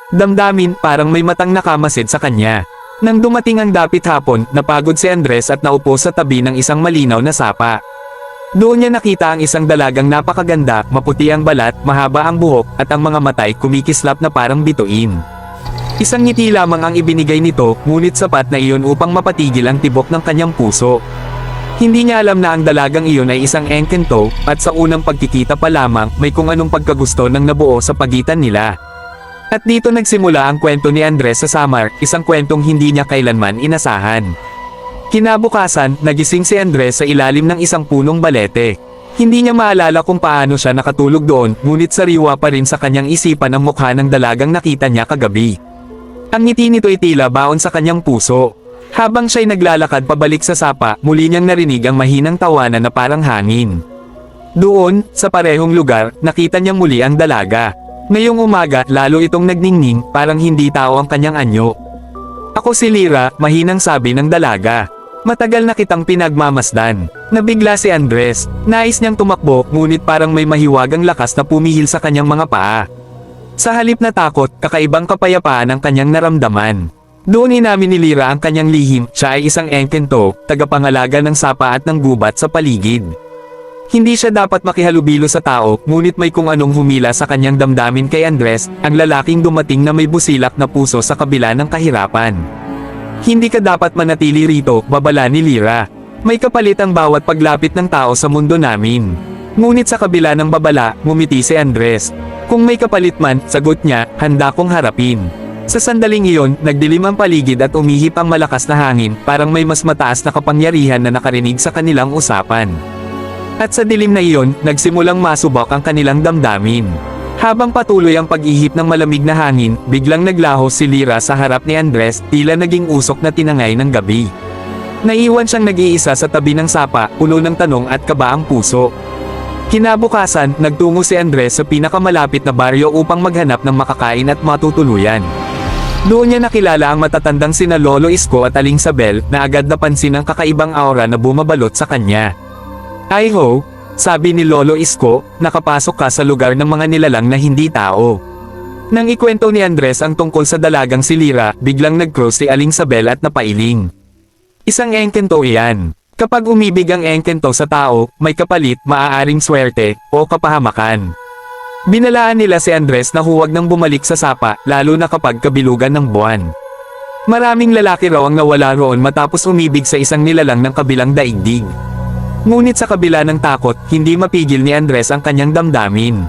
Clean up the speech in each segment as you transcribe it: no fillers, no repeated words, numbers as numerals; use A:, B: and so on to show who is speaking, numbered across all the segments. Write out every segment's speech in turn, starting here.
A: Damdamin parang may matang nakamasid sa kanya. Nang dumating ang dapit hapon, napagod si Andres at naupo sa tabi ng isang malinaw na sapa. Doon niya nakita ang isang dalagang napakaganda, maputi ang balat, mahaba ang buhok, at ang mga matay kumikislap na parang bituin. Isang ngiti lamang ang ibinigay nito, ngunit sapat na iyon upang mapatigil ang tibok ng kanyang puso. Hindi niya alam na ang dalagang iyon ay isang engkanto, at sa unang pagkikita pa lamang, may kung anong pagkagusto ng nabuo sa pagitan nila. At dito nagsimula ang kwento ni Andres sa Samar, isang kwentong hindi niya kailanman inasahan. Kinabukasan, nagising si Andres sa ilalim ng isang punong balete. Hindi niya maalala kung paano siya nakatulog doon, ngunit sariwa pa rin sa kanyang isipan ang mukha ng dalagang nakita niya kagabi. Ang ngiti nito'y tila baon sa kanyang puso. Habang siya'y naglalakad pabalik sa sapa, muli niyang narinig ang mahinang tawanan na parang hangin. Doon, sa parehong lugar, nakita niya muli ang dalaga. Ngayong umaga, lalo itong nagningning, parang hindi tao ang kanyang anyo. "Ako si Lyra," mahinang sabi ng dalaga. "Matagal na kitang pinagmamasdan." Nabigla si Andres. Nais niyang tumakbo, ngunit parang may mahiwagang lakas na pumihil sa kanyang mga paa. Sa halip na takot, kakaibang kapayapaan ang kanyang naramdaman. Doon inamin ni Lyra ang kanyang lihim, siya ay isang engkanto, tagapangalaga ng sapa at ng gubat sa paligid. Hindi siya dapat makihalubilo sa tao, ngunit may kung anong humila sa kanyang damdamin kay Andres, ang lalaking dumating na may busilak na puso sa kabila ng kahirapan. "Hindi ka dapat manatili rito," babala ni Lyra. "May kapalit ang bawat paglapit ng tao sa mundo namin." Ngunit sa kabila ng babala, ngumiti si Andres. "Kung may kapalit man," sagot niya, "handa kong harapin." Sa sandaling iyon, nagdilim ang paligid at umihip ang malakas na hangin, parang may mas mataas na kapangyarihan na nakarinig sa kanilang usapan. At sa dilim na iyon, nagsimulang masubok ang kanilang damdamin. Habang patuloy ang pag-ihip ng malamig na hangin, biglang naglaho si Lyra sa harap ni Andres, tila naging usok na tinangay ng gabi. Naiwan siyang nag-iisa sa tabi ng sapa, puno ng tanong at kaba ang puso. Kinabukasan, nagtungo si Andres sa pinakamalapit na baryo upang maghanap ng makakain at matutuluyan. Doon niya nakilala ang matatandang sina Lolo Isko at Aling Sabel, na agad napansin ang kakaibang aura na bumabalot sa kanya. "Ay ho," sabi ni Lolo Isko, "nakapasok ka sa lugar ng mga nilalang na hindi tao." Nang ikwento ni Andres ang tungkol sa dalagang si Lyra, biglang nag-cross si Aling Sabel at napailing. "Isang engkanto iyan. Kapag umibig ang engkanto sa tao, may kapalit, maaaring swerte, o kapahamakan." Binalaan nila si Andres na huwag nang bumalik sa sapa, lalo na kapag kabilugan ng buwan. Maraming lalaki raw ang nawala roon matapos umibig sa isang nilalang ng kabilang daigdig. Ngunit sa kabila ng takot, hindi mapigil ni Andres ang kanyang damdamin.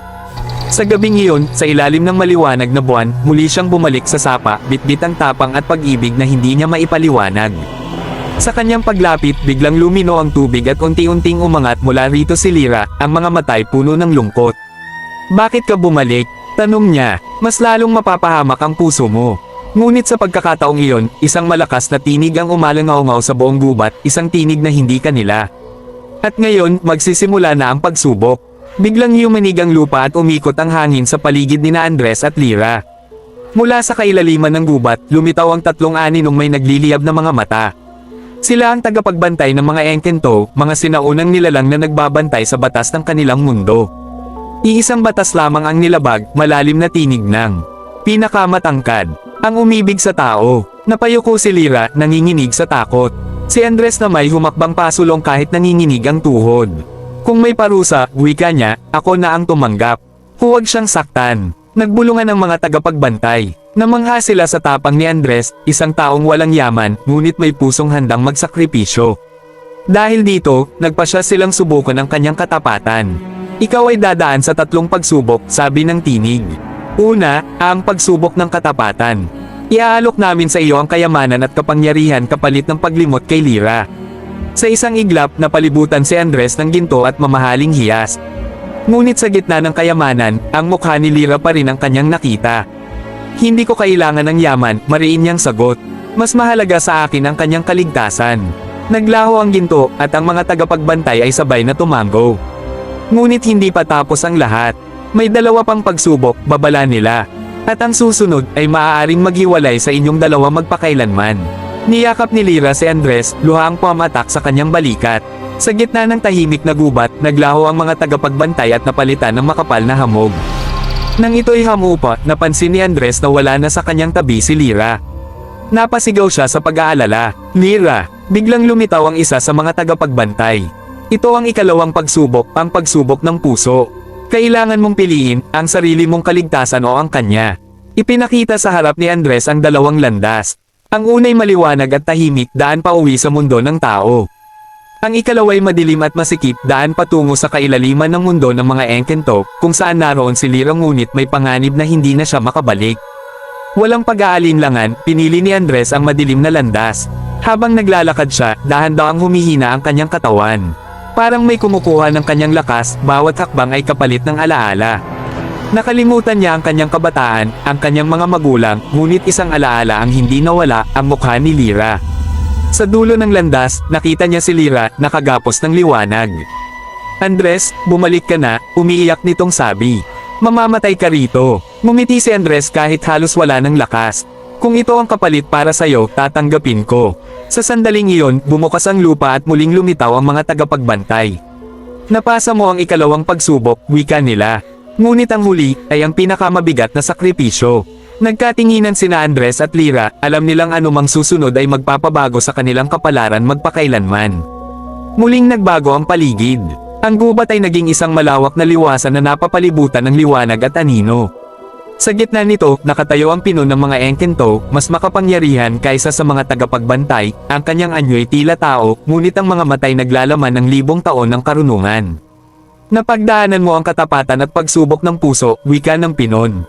A: Sa gabing iyon, sa ilalim ng maliwanag na buwan, muli siyang bumalik sa sapa, bitbit ang tapang at pag-ibig na hindi niya maipaliwanag. Sa kanyang paglapit, biglang lumino ang tubig at unti-unting umangat mula rito si Lyra, ang mga matay puno ng lungkot. "Bakit ka bumalik?" tanong niya. "Mas lalong mapapahamak ang puso mo." Ngunit sa pagkakataong iyon, isang malakas na tinig ang umalangaw-ngaw sa buong gubat, isang tinig na hindi kanila. At ngayon, magsisimula na ang pagsubok. Biglang yumanig ang lupa at umikot ang hangin sa paligid ni Andres at Lyra. Mula sa kailaliman ng gubat, lumitaw ang tatlong aninong may nagliliyab na mga mata. Sila ang tagapagbantay ng mga engkanto, mga sinaunang nilalang na nagbabantay sa batas ng kanilang mundo. Iisang batas lamang ang nilabag, malalim na tinig ng pinakamatangkad, ang umibig sa tao. Napayuko si Lyra, nanginginig sa takot. Si Andres na may humakbang pasulong kahit nanginginig ang tuhod. "Kung may parusa," wika niya, "ako na ang tumanggap." Huwag siyang saktan. Nagbulungan ang mga tagapagbantay. Namangha sila sa tapang ni Andres, isang taong walang yaman, ngunit may pusong handang magsakripisyo. Dahil dito, nagpasya silang subukan ang kanyang katapatan. "Ikaw ay dadaan sa 3 pagsubok," sabi ng tinig. "Una, ang pagsubok ng katapatan. Iaalok namin sa iyo ang kayamanan at kapangyarihan kapalit ng paglimot kay Lyra." Sa isang iglap, napalibutan si Andres ng ginto at mamahaling hiyas. Ngunit sa gitna ng kayamanan, ang mukha ni Lyra pa rin ang kanyang nakita. "Hindi ko kailangan ng yaman," mariin niyang sagot. "Mas mahalaga sa akin ang kanyang kaligtasan." Naglaho ang ginto, at ang mga tagapagbantay ay sabay na tumango. Ngunit hindi pa tapos ang lahat. May 2 pang pagsubok, babala nila. At ang susunod ay maaaring maghiwalay sa inyong dalawa magpakailanman. Niyakap ni Lyra si Andres, luha ang pumatak sa kanyang balikat. Sa gitna ng tahimik na gubat, naglaho ang mga tagapagbantay at napalitan ng makapal na hamog. Nang ito'y hamupa, napansin ni Andres na wala na sa kanyang tabi si Lyra. Napasigaw siya sa pag-aalala. Lyra! Biglang lumitaw ang isa sa mga tagapagbantay. Ito ang ikalawang pagsubok, ang pagsubok ng puso. Kailangan mong piliin, ang sarili mong kaligtasan o ang kanya. Ipinakita sa harap ni Andres ang dalawang landas. Ang unay maliwanag at tahimik, daan pa uwi sa mundo ng tao. Ang ikalaway madilim at masikip, daan patungo sa kailaliman ng mundo ng mga engkento, kung saan naroon si Lyra ngunit may panganib na hindi na siya makabalik. Walang pag-aalinlangan, pinili ni Andres ang madilim na landas. Habang naglalakad siya, dahan-dahang humihina ang kanyang katawan. Parang may kumukuha ng kanyang lakas, bawat hakbang ay kapalit ng alaala. Nakalimutan niya ang kanyang kabataan, ang kanyang mga magulang, ngunit isang alaala ang hindi nawala, ang mukha ni Lyra. Sa dulo ng landas, nakita niya si Lyra, nakagapos ng liwanag. Andres, bumalik ka na, umiiyak nitong sabi. Mamamatay ka rito. Ngumiti si Andres kahit halos wala ng lakas. Kung ito ang kapalit para sa'yo, tatanggapin ko. Sa sandaling iyon, bumukas ang lupa at muling lumitaw ang mga tagapagbantay. Napasa mo ang ikalawang pagsubok, wika nila. Ngunit ang huli, ay ang pinakamabigat na sakripisyo. Nagkatinginan sina Andres at Lyra, alam nilang anumang susunod ay magpapabago sa kanilang kapalaran magpakailanman. Muling nagbago ang paligid. Ang gubat ay naging isang malawak na liwasan na napapalibutan ng liwanag at anino. Sa gitna nito, nakatayo ang pinon ng mga engkento, mas makapangyarihan kaysa sa mga tagapagbantay, ang kanyang anyo'y tila tao, ngunit ang mga matay naglalaman ng libong taon ng karunungan. Napagdaanan mo ang katapatan at pagsubok ng puso, wika ng pinon.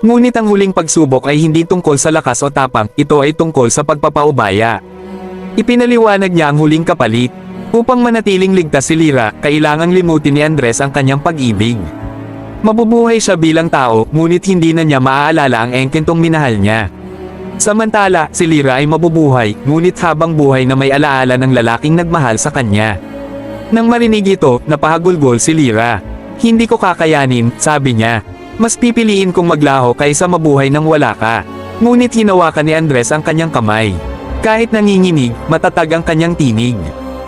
A: Ngunit ang huling pagsubok ay hindi tungkol sa lakas o tapang, ito ay tungkol sa pagpapaubaya. Ipinaliwanag niya ang huling kapalit. Upang manatiling ligtas si Lyra, kailangang limutin ni Andres ang kanyang pag-ibig. Mabubuhay siya bilang tao, ngunit hindi na niya maaalala ang engkentong minahal niya. Samantala, si Lyra ay mabubuhay, ngunit habang buhay na may alaala ng lalaking nagmahal sa kanya. Nang marinig ito, napahagulgol si Lyra. Hindi ko kakayanin, sabi niya. Mas pipiliin kong maglaho kaysa mabuhay nang wala ka. Ngunit hinawakan ni Andres ang kanyang kamay. Kahit nanginginig, matatag ang kanyang tinig.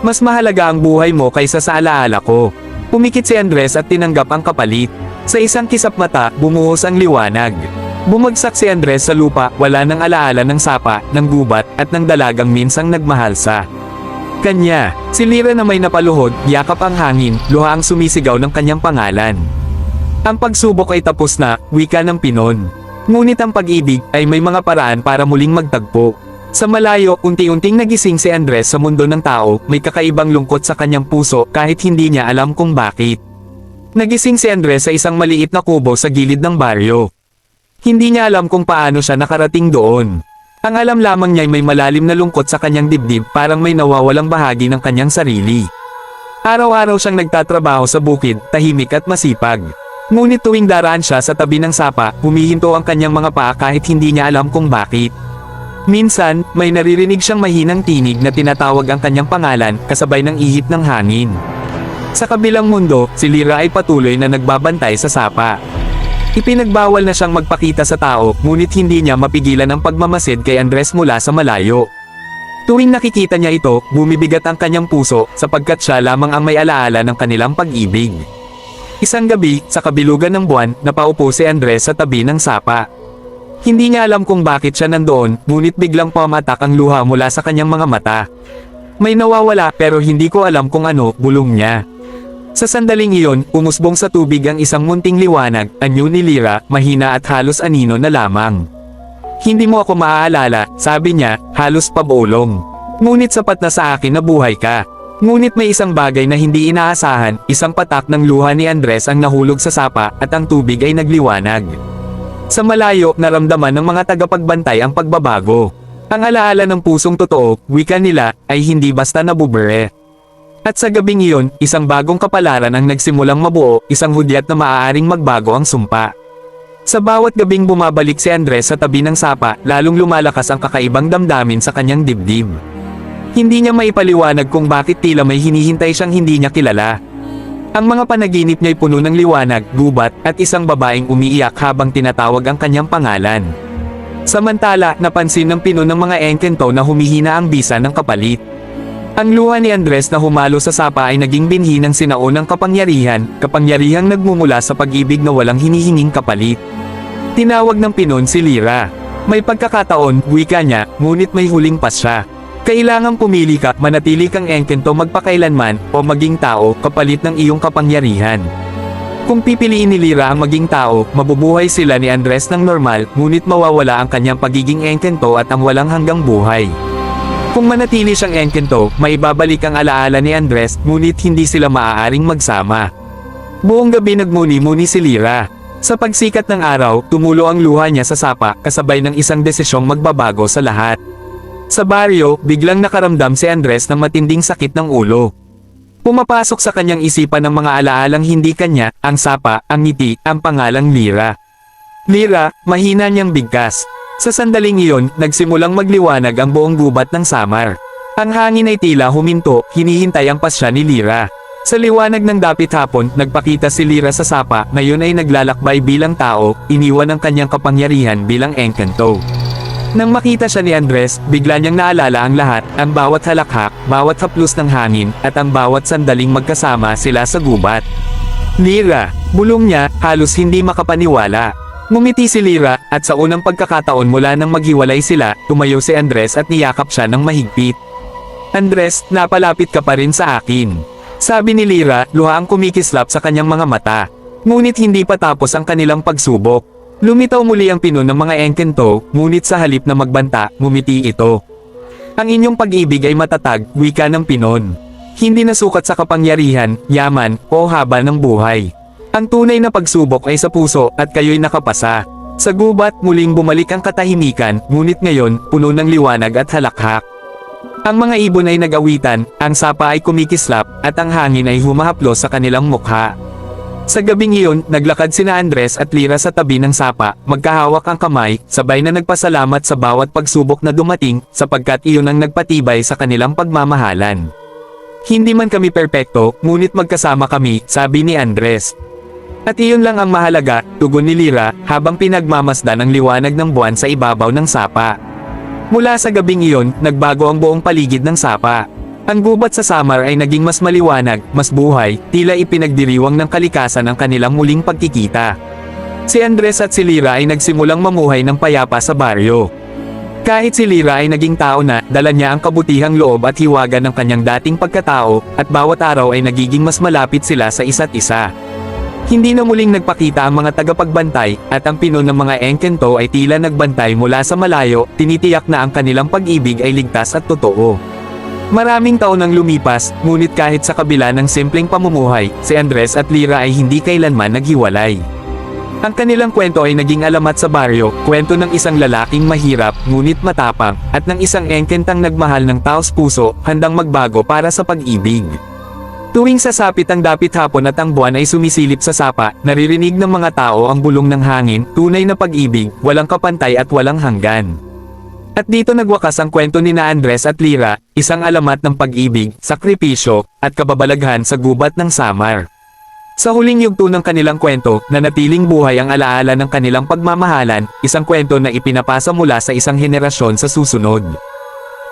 A: Mas mahalaga ang buhay mo kaysa sa alaala ko. Pumikit si Andres at tinanggap ang kapalit. Sa isang kisap mata, bumuhos ang liwanag. Bumagsak si Andres sa lupa, wala nang alaala ng sapa, ng gubat, at ng dalagang minsang nagmahal sa kanya. Si Lyra na may napaluhod, yakap ang hangin, luha ang sumisigaw ng kanyang pangalan. Ang pagsubok ay tapos na, wika ng pinon. Ngunit ang pag-ibig ay may mga paraan para muling magtagpo. Sa malayo, unti-unting nagising si Andres sa mundo ng tao, may kakaibang lungkot sa kanyang puso kahit hindi niya alam kung bakit. Nagising si Andres sa isang maliit na kubo sa gilid ng baryo. Hindi niya alam kung paano siya nakarating doon. Ang alam lamang niya ay may malalim na lungkot sa kanyang dibdib, parang may nawawalang bahagi ng kanyang sarili. Araw-araw siyang nagtatrabaho sa bukid, tahimik at masipag. Ngunit tuwing daraan siya sa tabi ng sapa, humihinto ang kanyang mga paa kahit hindi niya alam kung bakit. Minsan, may naririnig siyang mahinang tinig na tinatawag ang kanyang pangalan, kasabay ng ihip ng hangin. Sa kabilang mundo, si Lyra ay patuloy na nagbabantay sa sapa. Ipinagbawal na siyang magpakita sa tao, ngunit hindi niya mapigilan ang pagmamasid kay Andres mula sa malayo. Tuwing nakikita niya ito, bumibigat ang kanyang puso, sapagkat siya lamang ang may alaala ng kanilang pag-ibig. Isang gabi, sa kabilugan ng buwan, napaupo si Andres sa tabi ng sapa. Hindi niya alam kung bakit siya nandoon, ngunit biglang pumatak ang luha mula sa kanyang mga mata. May nawawala pero hindi ko alam kung ano, bulong niya. Sa sandaling iyon, umusbong sa tubig ang isang munting liwanag, anyo ni Lyra, mahina at halos anino na lamang. Hindi mo ako maaalala, sabi niya, halos pabulong. Ngunit sapat na sa akin na buhay ka. Ngunit may isang bagay na hindi inaasahan, isang patak ng luha ni Andres ang nahulog sa sapa, at ang tubig ay nagliwanag. Sa malayo, naramdaman ng mga tagapagbantay ang pagbabago. Ang alaala ng pusong totoo, wika nila, ay hindi basta nabubure. At sa gabing iyon, isang bagong kapalaran ang nagsimulang mabuo, isang hudyat na maaaring magbago ang sumpa. Sa bawat gabing bumabalik si Andres sa tabi ng sapa, lalong lumalakas ang kakaibang damdamin sa kanyang dibdib. Hindi niya maipaliwanag kung bakit tila may hinihintay siyang hindi niya kilala. Ang mga panaginip niya'y puno ng liwanag, gubat, at isang babaeng umiiyak habang tinatawag ang kanyang pangalan. Samantala, napansin ng pinon ng mga engkento na humihina ang bisa ng kapalit. Ang luha ni Andres na humalo sa sapa ay naging binhi ng sinaunang kapangyarihang nagmumula sa pag-ibig na walang hinihinging kapalit. Tinawag ng Pinon si Lyra. May pagkakataon, wika niya, ngunit may huling pasya. Kailangang pumili ka, manatili kang engkento magpakailanman, o maging tao, kapalit ng iyong kapangyarihan. Kung pipiliin ni Lyra ang maging tao, mabubuhay sila ni Andres ng normal, ngunit mawawala ang kanyang pagiging engkento at ang walang hanggang buhay. Kung manatili siyang engkento, maibabalik ang alaala ni Andres, ngunit hindi sila maaaring magsama. Buong gabi nagmuni-muni si Lyra. Sa pagsikat ng araw, tumulo ang luha niya sa sapa, kasabay ng isang desisyong magbabago sa lahat. Sa baryo, biglang nakaramdam si Andres ng matinding sakit ng ulo. Pumapasok sa kanyang isipan ng mga alaalang hindi kanya, ang sapa, ang ngiti, ang pangalang Lyra. Lyra, mahina niyang bigkas. Sa sandaling iyon, nagsimulang magliwanag ang buong gubat ng Samar. Ang hangin ay tila huminto, hinihintay ang pasya ni Lyra. Sa liwanag ng dapit hapon, nagpakita si Lyra sa sapa, ngayon ay naglalakbay bilang tao, iniwan ang kanyang kapangyarihan bilang engkanto. Nang makita siya ni Andres, bigla niyang naalala ang lahat, ang bawat halakhak, bawat haplos ng hangin, at ang bawat sandaling magkasama sila sa gubat. Lyra, bulong niya, halos hindi makapaniwala. Ngumiti si Lyra, at sa unang pagkakataon mula nang maghiwalay sila, tumayo si Andres at niyakap siya ng mahigpit. Andres, napalapit ka pa rin sa akin. Sabi ni Lyra, luha ang kumikislap sa kanyang mga mata. Ngunit hindi pa tapos ang kanilang pagsubok. Lumitaw muli ang Pinon ng mga engkento, ngunit sa halip na magbanta, ngumiti ito. Ang inyong pag-ibig ay matatag, wika ng Pinon. Hindi nasukat sa kapangyarihan, yaman, o haba ng buhay. Ang tunay na pagsubok ay sa puso, at kayo'y nakapasa. Sa gubat, muling bumalik ang katahimikan, ngunit ngayon, puno ng liwanag at halakhak. Ang mga ibon ay nag-awitan, ang sapa ay kumikislap, at ang hangin ay humahaplos sa kanilang mukha. Sa gabing iyon, naglakad sina Andres at Lyra sa tabi ng sapa, magkahawak ang kamay, sabay na nagpasalamat sa bawat pagsubok na dumating, sapagkat iyon ang nagpatibay sa kanilang pagmamahalan. Hindi man kami perpekto, ngunit magkasama kami, sabi ni Andres. At iyon lang ang mahalaga, tugon ni Lyra, habang pinagmamasdan ang liwanag ng buwan sa ibabaw ng sapa. Mula sa gabing iyon, nagbago ang buong paligid ng sapa. Ang gubat sa Samar ay naging mas maliwanag, mas buhay, tila ipinagdiriwang ng kalikasan ang kanilang muling pagkikita. Si Andres at si Lyra ay nagsimulang mamuhay ng payapa sa baryo. Kahit si Lyra ay naging tao na, dala niya ang kabutihang loob at hiwaga ng kanyang dating pagkatao, at bawat araw ay nagiging mas malapit sila sa isa't isa. Hindi na muling nagpakita ang mga tagapagbantay, at ang Pinon ng mga engkento ay tila nagbantay mula sa malayo, tinitiyak na ang kanilang pag-ibig ay ligtas at totoo. Maraming taon ang lumipas, ngunit kahit sa kabila ng simpleng pamumuhay, si Andres at Lyra ay hindi kailanman naghiwalay. Ang kanilang kwento ay naging alamat sa baryo, kwento ng isang lalaking mahirap, ngunit matapang, at ng isang engkentang nagmahal ng taos puso, handang magbago para sa pag-ibig. Tuwing sasapit ang dapit hapon at ang buwan ay sumisilip sa sapa, naririnig ng mga tao ang bulong ng hangin, tunay na pag-ibig, walang kapantay at walang hanggan. At dito nagwakas ang kwento ni Andres at Lyra, isang alamat ng pag-ibig, sakripisyo, at kababalaghan sa gubat ng Samar. Sa huling yugto ng kanilang kwento, nanatiling buhay ang alaala ng kanilang pagmamahalan, isang kwento na ipinapasa mula sa isang henerasyon sa susunod.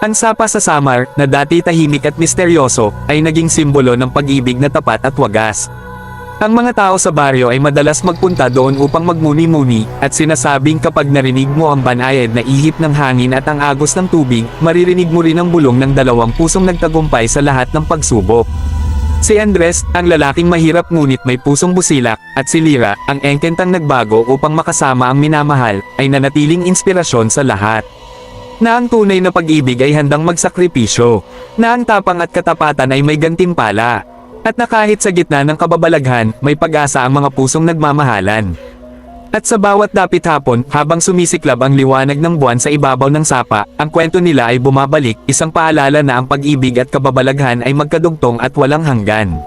A: Ang sapa sa Samar, na dati tahimik at misteryoso, ay naging simbolo ng pag-ibig na tapat at wagas. Ang mga tao sa baryo ay madalas magpunta doon upang magmuni-muni, at sinasabing kapag narinig mo ang banayad na ihip ng hangin at ang agos ng tubig, maririnig mo rin ang bulong ng dalawang pusong nagtagumpay sa lahat ng pagsubok. Si Andres, ang lalaking mahirap ngunit may pusong busilak, at si Lyra, ang engkentang nagbago upang makasama ang minamahal, ay nanatiling inspirasyon sa lahat. Na ang tunay na pag-ibig ay handang magsakripisyo, na ang tapang at katapatan ay may gantimpala, at na kahit sa gitna ng kababalaghan, may pag-asa ang mga pusong nagmamahalan. At sa bawat dapit hapon, habang sumisiklab ang liwanag ng buwan sa ibabaw ng sapa, ang kwento nila ay bumabalik, isang paalala na ang pag-ibig at kababalaghan ay magkadugtong at walang hanggan.